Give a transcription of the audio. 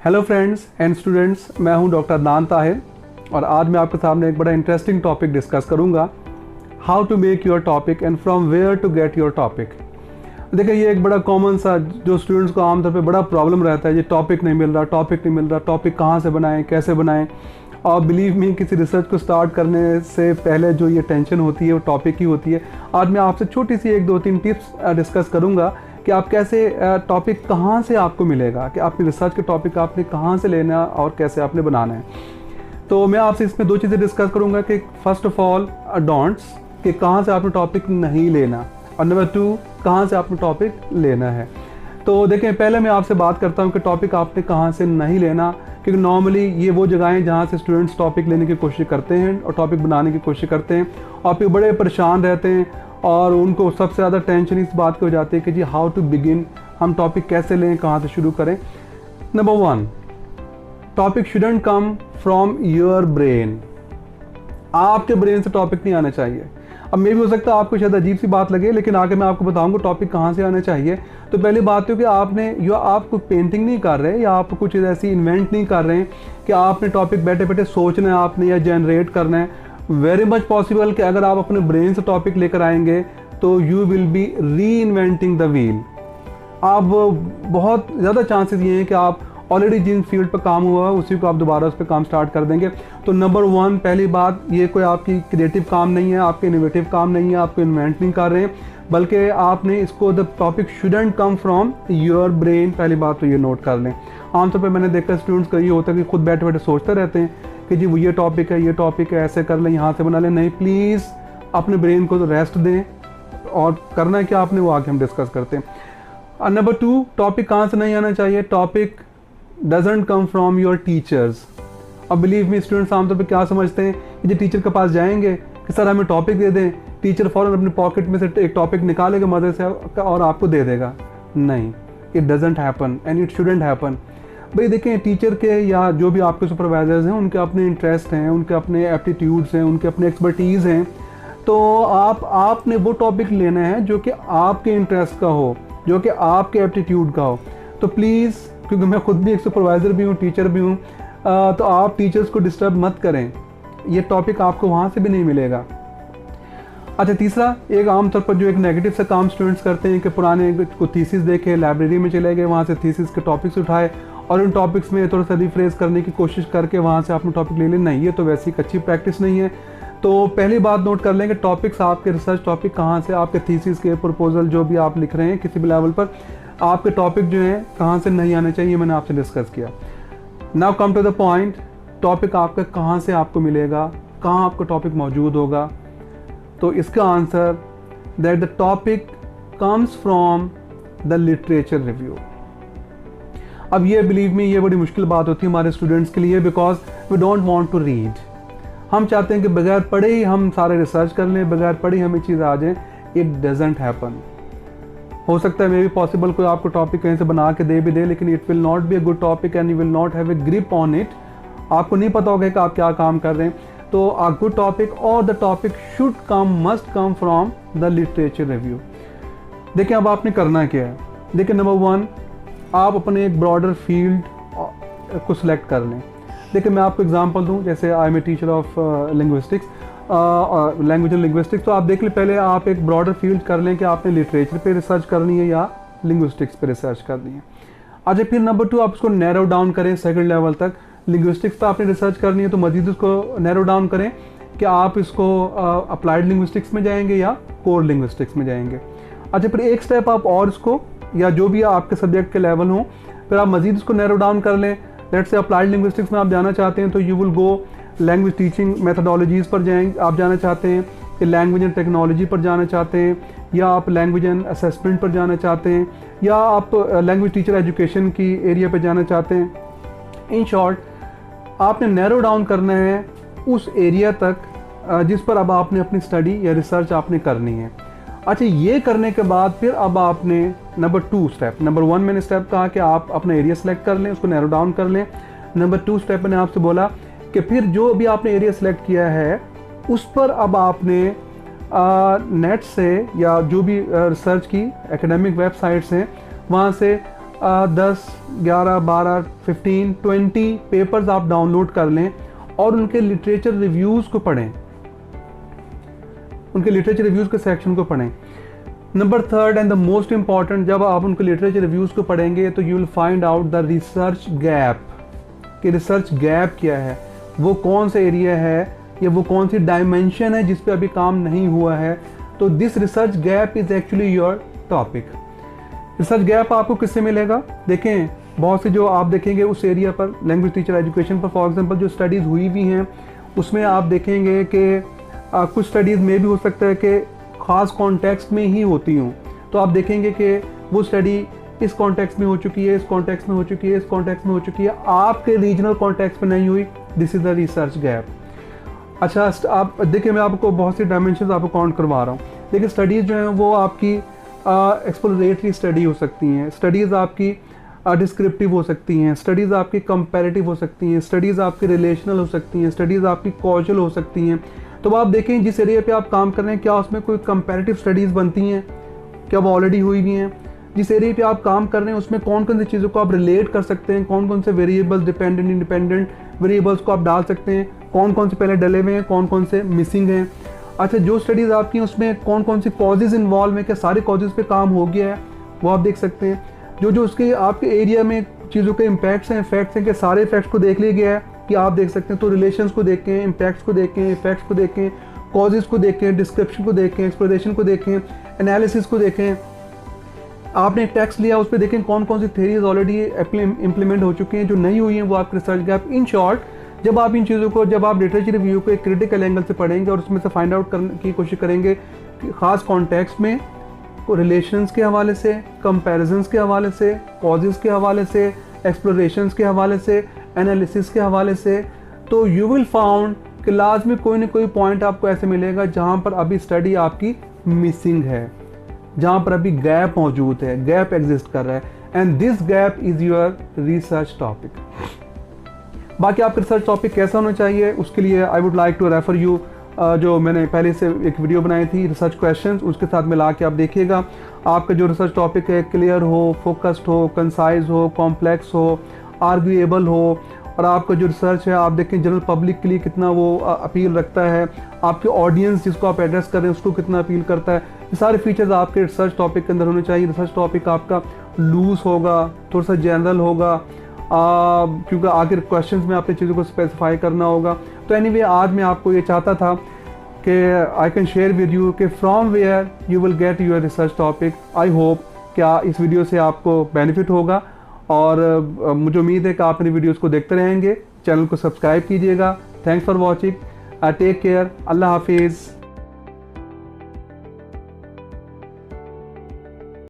Hello friends and students, मैं हूं doctor Adnan Tahir और आज मैं आपके सामने एक बड़ा इंटरेस्टिंग टॉपिक डिस्कस करूंगा, how to make your topic and from where to get your topic. देखिए, ये एक बड़ा कॉमन सा जो स्टूडेंट्स को आमतौर पे बड़ा प्रॉब्लम रहता है, ये टॉपिक नहीं मिल रहा, टॉपिक कहाँ से बनाएं, कैसे बनाएं। और बिलीव मी, किसी रिसर्च को स्टार्ट करने से पहले जो ये टेंशन होती है वो टॉपिक की होती है। आज मैं आपसे छोटी सी 1-2-3 टिप्स डिस्कस करूँगा कि आप कैसे टॉपिक कहाँ से आपको मिलेगा, कि आपकी रिसर्च के टॉपिक आपने कहाँ से लेना और कैसे आपने बनाना है। तो मैं आपसे इसमें 2 चीज़ें डिस्कस करूँगा कि फर्स्ट ऑफ ऑल डोंट्स, कि कहाँ से आपने टॉपिक नहीं लेना, और नंबर 2 कहाँ से आपने टॉपिक लेना है। तो देखें, पहले मैं आपसे बात करता हूँ कि टॉपिक आपने कहाँ से नहीं लेना, क्योंकि नॉर्मली ये वो जगह हैं जहाँ से स्टूडेंट्स टॉपिक लेने की कोशिश करते हैं और टॉपिक बनाने की कोशिश करते हैं और फिर बड़े परेशान रहते हैं और उनको सबसे ज़्यादा टेंशन इस बात की हो जाती है कि जी हाउ टू बिगिन, हम टॉपिक कैसे लें, कहाँ से शुरू करें। Number 1, topic shouldn't come from your brain. आपके ब्रेन से टॉपिक नहीं आना चाहिए। अब मे भी हो सकता है आपको शायद अजीब सी बात लगे, लेकिन आगे मैं आपको बताऊंगा टॉपिक कहाँ से आना चाहिए। तो पहली बात तो कि आप कोई पेंटिंग नहीं कर रहे या आप कुछ ऐसी इन्वेंट नहीं कर रहे हैं कि आपने टॉपिक बैठे बैठे सोचना है आपने या जनरेट करना है। वेरी मच पॉसिबल कि अगर आप अपने ब्रेन से टॉपिक लेकर आएंगे तो यू विल बी री इन्वेंटिंग द व्हील। आप बहुत ज़्यादा चांसेस ये हैं कि आप ऑलरेडी जिन फील्ड पर काम हुआ है उसी को आप दोबारा उस पर काम स्टार्ट कर देंगे। तो नंबर 1, पहली बात, ये कोई आपकी क्रिएटिव काम नहीं है, आपके इनोवेटिव काम नहीं है, आपको इन्वेंट नहीं कर रहे हैं, बल्कि आपने इसको the topic shouldn't come from your brain. पहली बात तो ये नोट कर लें। आमतौर पर मैंने देखा स्टूडेंट्स का ये होता है कि खुद बैठे बैठे सोचते रहते हैं कि जी वो ये टॉपिक है, ऐसे कर लें, यहाँ से बना लें। नहीं, प्लीज़ अपने ब्रेन को तो रेस्ट दें और करना क्या आपने वो आगे हम डिस्कस करते हैं। नंबर 2, टॉपिक कहाँ से नहीं आना चाहिए, topic doesn't come from your teachers. अब बिलीव मी, स्टूडेंट्स आमतौर पे क्या समझते हैं कि जो टीचर के पास जाएंगे कि सर हमें टॉपिक दे दें, टीचर फ़ौरन अपने पॉकेट में से एक टॉपिक निकालेगा मदद से और आपको दे देगा। नहीं, it doesn't happen and it shouldn't happen. भाई देखें, टीचर के या जो भी आपके सुपरवाइजर्स हैं उनके अपने इंटरेस्ट हैं, उनके अपने एप्टीट्यूड्स हैं, उनके अपने एक्सपर्टीज़ हैं। तो आपने वो टॉपिक लेना है जो कि आपके इंटरेस्ट का हो, जो कि आपके एप्टीट्यूड का हो। तो प्लीज़, क्योंकि मैं खुद भी एक सुपरवाइज़र भी हूँ, टीचर भी हूँ, तो आप टीचर्स को डिस्टर्ब मत करें, ये टॉपिक आपको वहाँ से भी नहीं मिलेगा। अच्छा, तीसरा, एक आमतौर पर जो एक नेगेटिव सा काम स्टूडेंट्स करते हैं कि पुराने को थीसिस देखे, लाइब्रेरी में चले गए, वहाँ से थीसिस के टॉपिक्स उठाए और उन टॉपिक्स में थोड़ा सा रिफ्रेश करने की कोशिश करके वहाँ से आपने टॉपिक ले लें। नहीं, ये तो वैसी एक अच्छी प्रैक्टिस नहीं है। तो पहली बात नोट कर लें कि टॉपिक्स, आपके रिसर्च टॉपिक कहाँ से, आपके थीसिस के प्रपोजल जो भी आप लिख रहे हैं किसी भी लेवल पर, आपके टॉपिक जो हैं कहाँ से नहीं आने चाहिए, मैंने आपसे डिस्कस किया। Now come to the point, topic आपका कहाँ से आपको मिलेगा, कहाँ आपका टॉपिक मौजूद होगा। तो इसका answer that the topic comes from the literature review. अब ये बिलीव मी, ये बड़ी मुश्किल बात होती है हमारे स्टूडेंट्स के लिए, because we don't want to read. हम चाहते हैं कि बगैर पढ़े ही हम सारे रिसर्च कर लें, बगैर पढ़े ही हमें चीज़ आ जाए। It doesn't happen. हो सकता है मे बी पॉसिबल कोई आपको टॉपिक कहीं से बना के दे भी दे, लेकिन it will not be a good topic and you will not have a grip on it. आपको नहीं पता होगा कि आप क्या काम कर रहे हैं। तो अ गुड टॉपिक और the topic should come, must come from the literature review. देखिए, अब आपने करना क्या है। देखिए, नंबर 1, आप अपने एक ब्रॉडर फील्ड को सिलेक्ट कर लें। देखिए, मैं आपको एग्जांपल दूं, जैसे I am a teacher of linguistics, language and linguistics. तो आप देख लें, पहले आप एक ब्रॉडर फील्ड कर लें कि आपने लिटरेचर पे रिसर्च करनी है या लिंग्विस्टिक्स पे रिसर्च करनी है। अच्छा, फिर नंबर 2, आप उसको नैरो डाउन करें सेकंड लेवल तक। लिंग्विस्टिक्स पे आपने रिसर्च करनी है तो मजीद उसको नैरो डाउन करें कि आप इसको अप्लाइड लिंग्विस्टिक्स में जाएंगे या कोर लिंग्विस्टिक्स में जाएंगे। अच्छा, फिर एक स्टेप आप और इसको, या जो भी आपके सब्जेक्ट के लेवल हों, फिर आप मजीद उसको नैरो डाउन कर लें। लेट्स से अप्लाइड लिंग्विस्टिक्स में आप जाना चाहते हैं तो you will go language teaching methodologies पर जाएंगे, आप जाना चाहते हैं कि लैंग्वेज एंड टेक्नोलॉजी पर जाना चाहते हैं, या आप लैंग्वेज एंड असेसमेंट पर जाना चाहते हैं, या आप लैंग्वेज टीचर एजुकेशन की एरिया पर जाना चाहते हैं। इन शॉर्ट, आपने नैरो डाउन करना है उस एरिया तक जिस पर अब आपने अपनी स्टडी या रिसर्च आपने करनी है। अच्छा, ये करने के बाद फिर अब आपने नंबर 2 स्टेप, नंबर 1 मैंने स्टेप कहा कि आप अपना एरिया सेलेक्ट कर लें, उसको नैरो डाउन कर लें। नंबर 2 स्टेप मैंने आपसे बोला कि फिर जो भी आपने एरिया सेलेक्ट किया है उस पर अब आपने नेट से या जो भी रिसर्च की एकेडमिक वेबसाइट्स हैं वहाँ से 10, 11, 12, 15, 20 पेपर्स आप डाउनलोड कर लें और उनके लिटरेचर रिव्यूज़ को पढ़ें, उनके लिटरेचर रिव्यूज़ के सेक्शन को पढ़ें। Number 3 and the most important, जब आप उनके लिटरेचर रिव्यूज़ को पढ़ेंगे तो you will find out the research gap, कि रिसर्च गैप क्या है, वो कौन सा एरिया है या वो कौन सी डायमेंशन है जिस पे अभी काम नहीं हुआ है। तो this research gap is actually your topic. Research gap आपको किससे मिलेगा? देखें, बहुत से जो आप देखेंगे उस एरिया पर, लैंग्वेज टीचर एजुकेशन पर फॉर एग्जांपल जो स्टडीज़ हुई भी हैं उसमें आप देखेंगे कि कुछ स्टडीज़ में भी हो सकता है कि ख़ास कॉन्टेक्स्ट में ही होती हूँ, तो आप देखेंगे कि वो स्टडी इस कॉन्टेक्स्ट में हो चुकी है, इस कॉन्टेक्स्ट में हो चुकी है, इस कॉन्टेक्स्ट में हो चुकी है, आपके रीजनल कॉन्टेक्स्ट में नहीं हुई। This is the research gap. अच्छा, आप देखिए, मैं आपको बहुत सी डायमेंशंस आपको काउंट करवा रहा हूँ। देखिए, स्टडीज़ जो हैं वो आपकी एक्सप्लोरेटरी स्टडी हो सकती हैं, स्टडीज़ आपकी डिस्क्रिप्टिव हो सकती हैं, स्टडीज़ आपकी कंपैरेटिव हो सकती हैं, स्टडीज़ आपकी रिलेशनल हो सकती हैं, स्टडीज़ आपकी कॉजल हो सकती हैं। तो आप देखें जिस एरिया पे आप काम कर रहे हैं क्या उसमें कोई कंपैरेटिव स्टडीज़ बनती हैं, क्या वो ऑलरेडी हुई भी हैं। जिस एरिया पे आप काम कर रहे हैं उसमें कौन कौन सी चीज़ों को आप रिलेट कर सकते हैं, कौन कौन से वेरिएबल्स, डिपेंडेंट इंडिपेंडेंट वेरिएबल्स को आप डाल सकते हैं, कौन कौन से पहले डले हुए हैं, कौन कौन से मिसिंग हैं। अच्छा, जो स्टडीज़ आपकी हैं उसमें कौन कौन सी कॉजेज़ इन्वॉल्व हैं, क्या सारे कॉजेज़ पे काम हो गया है, वो आप देख सकते हैं। जो जो उसके आपके एरिया में चीज़ों के इम्पैक्ट्स हैं, इफेक्ट्स हैं, कि सारे इफेक्ट्स को देख लिया गया है कि आप देख सकते हैं। तो रिलेशंस को देखें, इम्पैक्ट्स को देखें, इफेक्ट्स को देखें, कॉजेज़ को देखें, डिस्क्रिप्शन को देखें, एक्सप्लोरेशन को देखें, एनालिसिस को देखें। आपने एक टेक्स्ट लिया, उस पर देखें कौन कौन सी थेरीज ऑलरेडी इंप्लीमेंट हो चुकी हैं, जो नहीं हुई हैं वो आपके रिसर्च गैप। इन शॉर्ट, जब आप इन चीज़ों को, जब आप लिटरेचर रिव्यू को एक क्रिटिकल एंगल से पढ़ेंगे और उसमें से फाइंड आउट करने की कोशिश करेंगे ख़ास कॉन्टेक्स्ट में, रिलेशंस के हवाले से, कंपैरिजंस के हवाले से, कॉजेज़ के हवाले से, एक्सप्लोरेशंस के हवाले से, एनालिसिस के हवाले से, तो यू विल फाउंड कि लाजमी कोई ना कोई पॉइंट आपको ऐसे मिलेगा जहाँ पर अभी स्टडी आपकी मिसिंग है, जहाँ पर अभी गैप मौजूद है, गैप एग्जिस्ट कर रहा है, and this gap is your research topic. बाकी आपका रिसर्च टॉपिक कैसा होना चाहिए, उसके लिए I would like to refer you, जो मैंने पहले से एक वीडियो बनाई थी रिसर्च क्वेश्चंस, उसके साथ मिला के आप देखिएगा। आपका जो रिसर्च टॉपिक है क्लियर हो, फोकस्ड हो, कंसाइज हो, कॉम्प्लेक्स हो, आर्ग्यूएबल हो, और आपका जो रिसर्च है आप देखें जनरल पब्लिक के लिए कितना वो अपील रखता है, आपके ऑडियंस जिसको आप एड्रेस कर रहे हैं उसको कितना अपील करता है। ये सारे फीचर्स आपके रिसर्च टॉपिक के अंदर होने चाहिए। रिसर्च टॉपिक आपका लूज होगा, थोड़ा सा जनरल होगा, क्योंकि आखिर क्वेश्चंस में आपने चीज़ों को स्पेसिफाई करना होगा। तो एनीवे, आज मैं आपको ये चाहता था कि I can share with you कि from where you will get your research topic. I hope क्या इस वीडियो से आपको बेनिफिट होगा, और मुझे उम्मीद है कि आप मेरी वीडियोस को देखते रहेंगे। चैनल को सब्सक्राइब कीजिएगा। Thanks for watching, take care, अल्लाह हाफिज़।